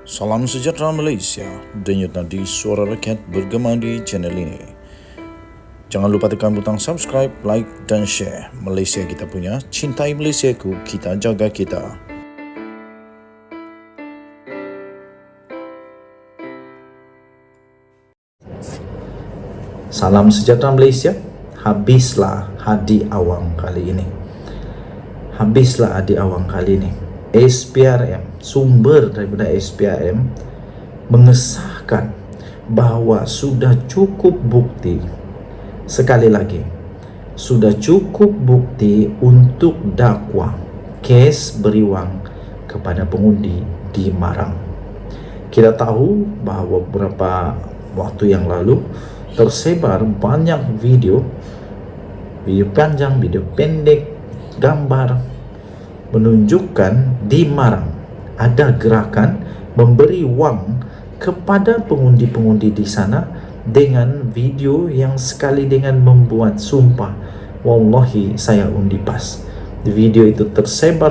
Salam sejahtera Malaysia, denyut nadi suara rakyat bergema di channel ini. Jangan lupa tekan butang subscribe, like dan share. Malaysia kita punya, cintai Malaysiaku, kita jaga kita. Salam sejahtera Malaysia. Habislah Hadi Awang kali ini. Habislah Hadi Awang kali ini. SPRM, sumber daripada SPRM mengesahkan bahawa sudah cukup bukti, sekali lagi, sudah cukup bukti untuk dakwa kes beri wang kepada pengundi di Marang. Kita tahu bahawa beberapa waktu yang lalu tersebar banyak video panjang, video pendek, gambar menunjukkan di Marang ada gerakan memberi wang kepada pengundi-pengundi di sana dengan video yang sekali dengan membuat sumpah, wallahi saya undi PAS. Video itu tersebar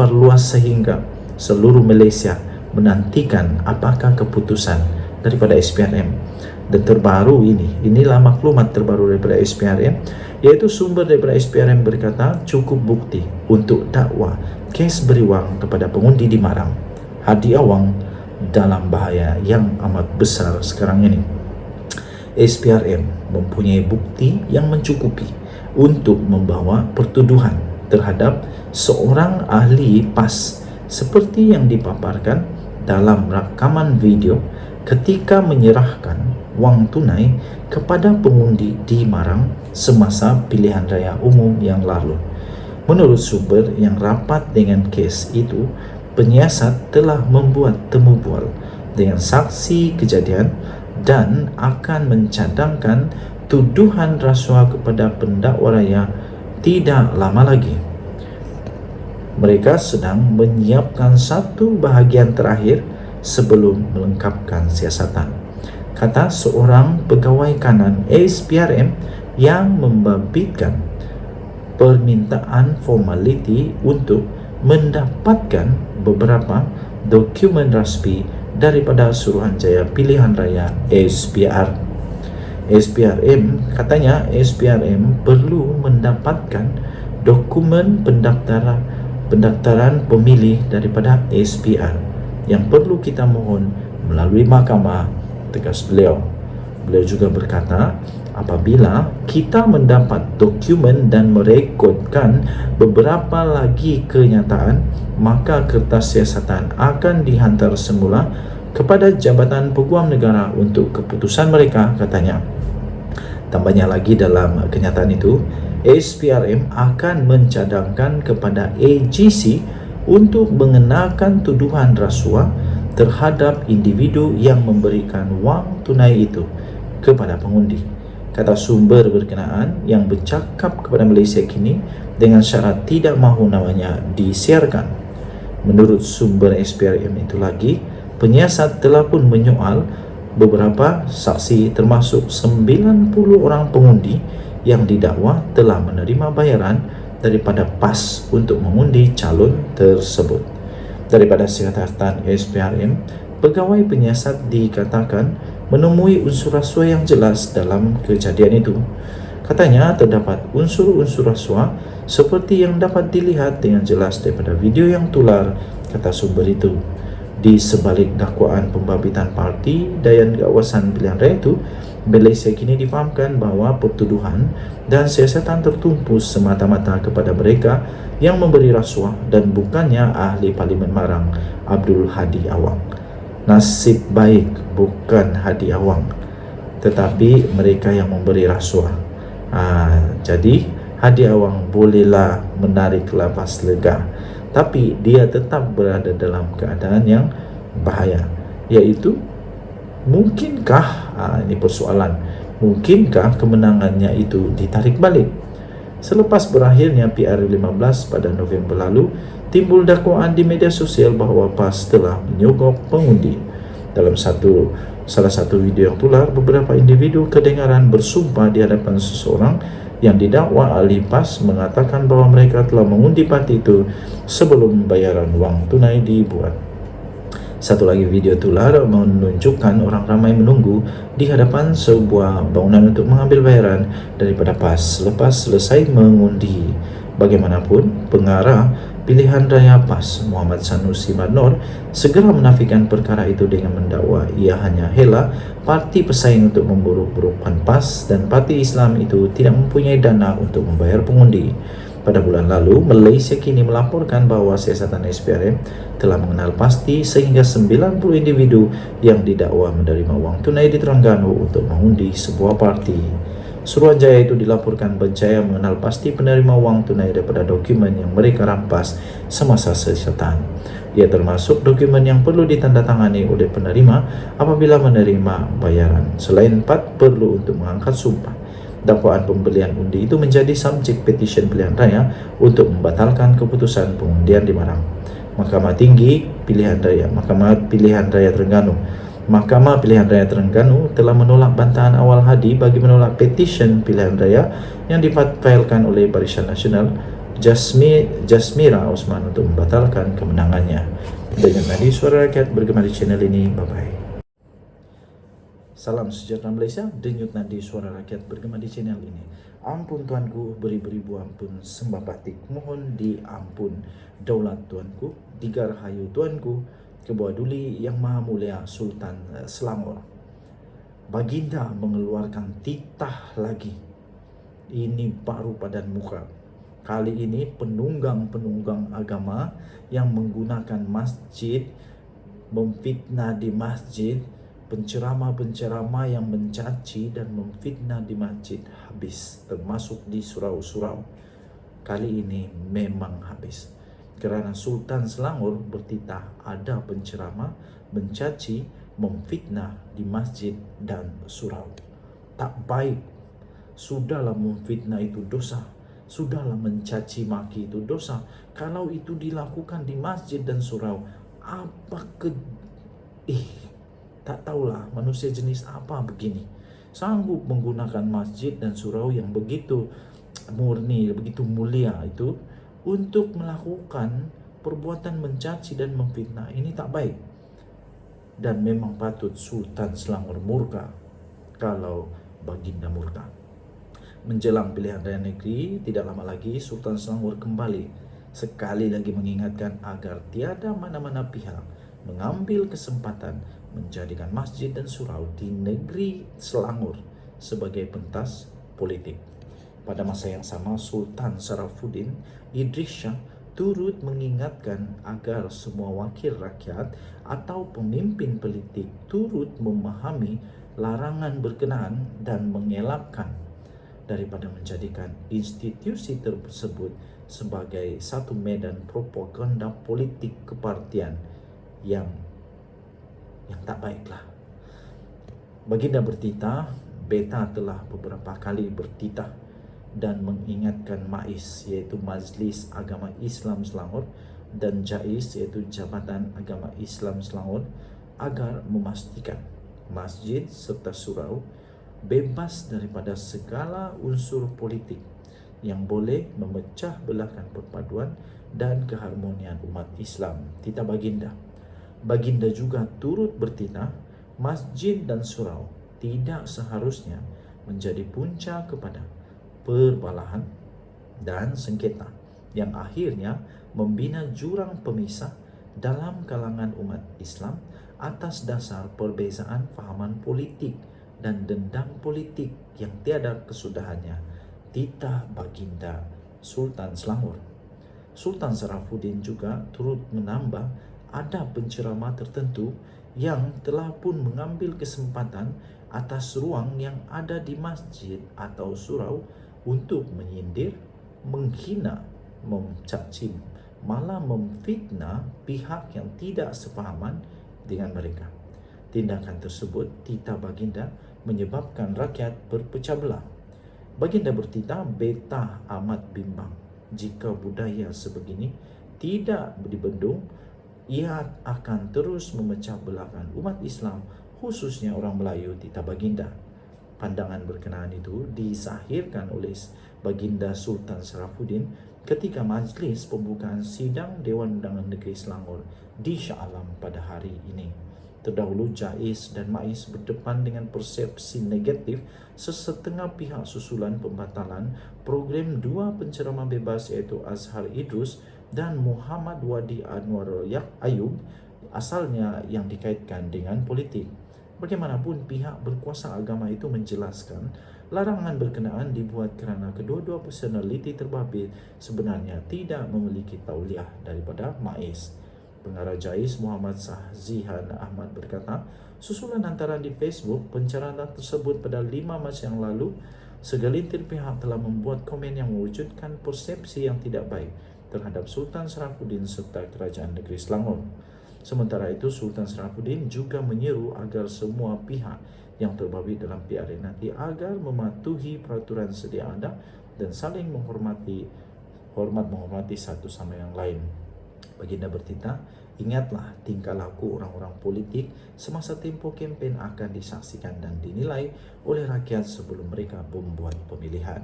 luas sehingga seluruh Malaysia menantikan apakah keputusan daripada SPRM. Dan terbaru inilah maklumat terbaru daripada SPRM, iaitu sumber daripada SPRM berkata cukup bukti untuk dakwa kes beri wang kepada pengundi di Marang. Hadi Awang dalam bahaya yang amat besar sekarang ini. SPRM mempunyai bukti yang mencukupi untuk membawa pertuduhan terhadap seorang ahli PAS seperti yang dipaparkan dalam rakaman video ketika menyerahkan wang tunai kepada pengundi di Marang semasa pilihan raya umum yang lalu. Menurut sumber yang rapat dengan kes itu, penyiasat telah membuat temu bual dengan saksi kejadian dan akan mencadangkan tuduhan rasuah kepada pendakwa raya tidak lama lagi. Mereka sedang menyiapkan satu bahagian terakhir sebelum melengkapkan siasatan, kata seorang pegawai kanan SPRM yang membabitkan permintaan formaliti untuk mendapatkan beberapa dokumen rasmi daripada Suruhanjaya Pilihan Raya SPR. SPRM katanya SPRM perlu mendapatkan dokumen pendaftaran pemilih daripada SPR yang perlu kita mohon melalui mahkamah, tegas beliau. Beliau juga berkata, apabila kita mendapat dokumen dan merekodkan beberapa lagi kenyataan, maka kertas siasatan akan dihantar semula kepada Jabatan Peguam Negara untuk keputusan mereka, katanya. Tambahnya lagi dalam kenyataan itu, SPRM akan mencadangkan kepada AGC untuk mengenakan tuduhan rasuah terhadap individu yang memberikan wang tunai itu kepada pengundi, kata sumber berkenaan yang bercakap kepada Malaysia Kini dengan syarat tidak mahu namanya disiarkan. Menurut sumber SPRM itu lagi, penyiasat telah pun menyoal beberapa saksi termasuk 90 orang pengundi yang didakwa telah menerima bayaran daripada PAS untuk mengundi calon tersebut. Daripada siasatan SPRM, pegawai penyiasat dikatakan menemui unsur rasuah yang jelas dalam kejadian itu. Katanya terdapat unsur-unsur rasuah seperti yang dapat dilihat dengan jelas daripada video yang tular, kata sumber itu. Di sebalik dakwaan pembabitan parti dan kawasan pilihan raya itu, Malaysia kini difahamkan bahawa pertuduhan dan siasatan tertumpu semata-mata kepada mereka yang memberi rasuah dan bukannya ahli Parlimen Marang Abdul Hadi Awang. Nasib baik bukan Hadi Awang, tetapi mereka yang memberi rasuah. Jadi Hadi Awang bolehlah menarik lapas lega, tapi dia tetap berada dalam keadaan yang bahaya, iaitu mungkinkah, ini persoalan, mungkinkah kemenangannya itu ditarik balik? Selepas berakhirnya PR15 pada November lalu, timbul dakwaan di media sosial bahawa PAS telah menyogok pengundi. Dalam salah satu video yang tular, beberapa individu kedengaran bersumpah di hadapan seseorang yang didakwa ahli PAS mengatakan bahawa mereka telah mengundi parti itu sebelum bayaran wang tunai dibuat. Satu lagi video tular menunjukkan orang ramai menunggu di hadapan sebuah bangunan untuk mengambil bayaran daripada PAS lepas selesai mengundi. Bagaimanapun, pengarah pilihan raya PAS Muhammad Sanusi Madnor segera menafikan perkara itu dengan mendakwa ia hanya hela parti pesaing untuk memburuk-burukkan PAS dan parti Islam itu tidak mempunyai dana untuk membayar pengundi. Pada bulan lalu, Malaysia kini melaporkan bahawa siasatan SPRM telah mengenal pasti sehingga 90 individu yang didakwa menerima wang tunai di Terengganu untuk mengundi sebuah parti. Suruhanjaya itu dilaporkan berjaya mengenal pasti penerima wang tunai daripada dokumen yang mereka rampas semasa siasatan. Ia termasuk dokumen yang perlu ditandatangani oleh penerima apabila menerima bayaran. Selain 4 perlu untuk mengangkat sumpah. Dakwaan pembelian undi itu menjadi subjek petisi pilihan raya untuk membatalkan keputusan pengundian di Marang. Mahkamah Pilihan Raya Terengganu telah menolak bantahan awal Hadi bagi menolak petisi pilihan raya yang difailkan oleh Barisan Nasional Jasmira Osman untuk membatalkan kemenangannya. Dengan tadi Suara Rakyat bergema di channel ini. Bye-bye. Salam sejahtera Malaysia, denyut nadi Suara Rakyat bergema di channel ini. Ampun tuanku, beri-beribu ampun, sembah batik, mohon diampun. Daulat tuanku, digarhayu tuanku, kebuah duli yang maha mulia Sultan Selangor. Baginda mengeluarkan titah lagi. Ini baru padan muka. Kali ini penunggang-penunggang agama yang menggunakan masjid, memfitnah di masjid, penceramah-penceramah yang mencaci dan memfitnah di masjid habis, termasuk di surau-surau. Kali ini memang habis. Kerana Sultan Selangor bertitah ada penceramah, mencaci, memfitnah di masjid dan surau. Tak baik. Sudahlah memfitnah itu dosa. Sudahlah mencaci maki itu dosa. Kalau itu dilakukan di masjid dan surau, apa tak tahulah manusia jenis apa begini sanggup menggunakan masjid dan surau yang begitu murni, begitu mulia itu untuk melakukan perbuatan mencaci dan memfitnah. Ini tak baik dan memang patut Sultan Selangor murka kalau Baginda murka. Menjelang pilihan raya negeri, tidak lama lagi Sultan Selangor kembali sekali lagi mengingatkan agar tiada mana-mana pihak mengambil kesempatan menjadikan masjid dan surau di negeri Selangor sebagai pentas politik. Pada masa yang sama, Sultan Sarafuddin Idris Shah turut mengingatkan agar semua wakil rakyat atau pemimpin politik turut memahami larangan berkenaan dan mengelakkan daripada menjadikan institusi tersebut sebagai satu medan propaganda politik kepartian yang tak baiklah. Baginda bertitah, Beta telah beberapa kali bertitah dan mengingatkan MAIS iaitu Majlis Agama Islam Selangor dan JAIS iaitu Jabatan Agama Islam Selangor agar memastikan masjid serta surau bebas daripada segala unsur politik yang boleh memecah belahkan perpaduan dan keharmonian umat Islam. Titah Baginda juga turut bertitah masjid dan surau tidak seharusnya menjadi punca kepada perbalahan dan sengketa yang akhirnya membina jurang pemisah dalam kalangan umat Islam atas dasar perbezaan fahaman politik dan dendam politik yang tiada kesudahannya. Titah Baginda Sultan Selangor. Sultan Sarafuddin juga turut menambah ada penceramah tertentu yang telah pun mengambil kesempatan atas ruang yang ada di masjid atau surau untuk menyindir, menghina, mencaci, malah memfitnah pihak yang tidak sefahaman dengan mereka. Tindakan tersebut, titah Baginda, menyebabkan rakyat berpecah belah. Baginda bertitah, Beta amat bimbang jika budaya sebegini tidak dibendung, ia akan terus memecah belahkan umat Islam, khususnya orang Melayu. Titah Baginda. Pandangan berkenaan itu disahirkan oleh Baginda Sultan Sarafuddin ketika majlis pembukaan sidang Dewan Undangan Negeri Selangor di Shah Alam pada hari ini. Terdahulu JAIS dan MAIS berdepan dengan persepsi negatif sesetengah pihak susulan pembatalan program dua penceramah bebas iaitu Azhar Idrus dan Muhammad Wadi Anwar Ayub asalnya yang dikaitkan dengan politik. Bagaimanapun pihak berkuasa agama itu menjelaskan larangan berkenaan dibuat kerana kedua-dua personaliti terbabit sebenarnya tidak memiliki tauliah daripada MAIS. Pengarah JAIS Muhammad Sahzihan Ahmad berkata, susulan hantaran di Facebook pencerahan tersebut pada 5 Mac yang lalu, segelintir pihak telah membuat komen yang mewujudkan persepsi yang tidak baik terhadap Sultan Sarafuddin serta Kerajaan Negeri Selangor. Sementara itu, Sultan Sarafuddin juga menyeru agar semua pihak yang terbabit dalam PRN nanti agar mematuhi peraturan sedia ada dan saling menghormati satu sama yang lain. Baginda bertitah, ingatlah tingkah laku orang-orang politik semasa tempoh kempen akan disaksikan dan dinilai oleh rakyat sebelum mereka membuat pemilihan.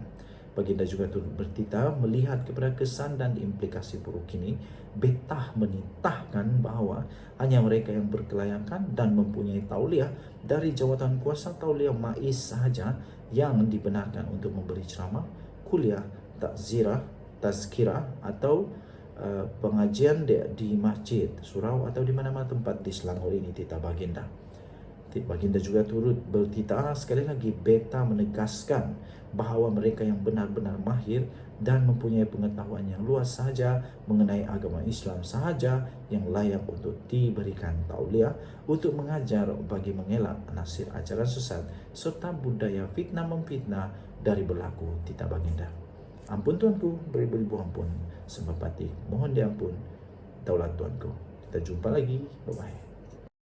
Baginda juga turut bertitah melihat kepada kesan dan implikasi buruk ini, betah menitahkan bahawa hanya mereka yang berkelayakan dan mempunyai tauliah dari jawatan kuasa tauliah MAIS sahaja yang dibenarkan untuk memberi ceramah, kuliah, takzirah, tazkirah atau pengajian di masjid, surau atau di mana-mana tempat di Selangor ini, titah Baginda. Baginda juga turut bertitah sekali lagi beta menegaskan bahawa mereka yang benar-benar mahir dan mempunyai pengetahuan yang luas sahaja mengenai agama Islam sahaja yang layak untuk diberikan tauliah untuk mengajar bagi mengelak nasir ajaran sesat serta budaya fitnah memfitnah dari berlaku, titah Baginda. Ampun tuanku, beribu-ribu ampun, sembah patik, mohon diampun, daulat tuanku. Kita jumpa lagi, bye-bye.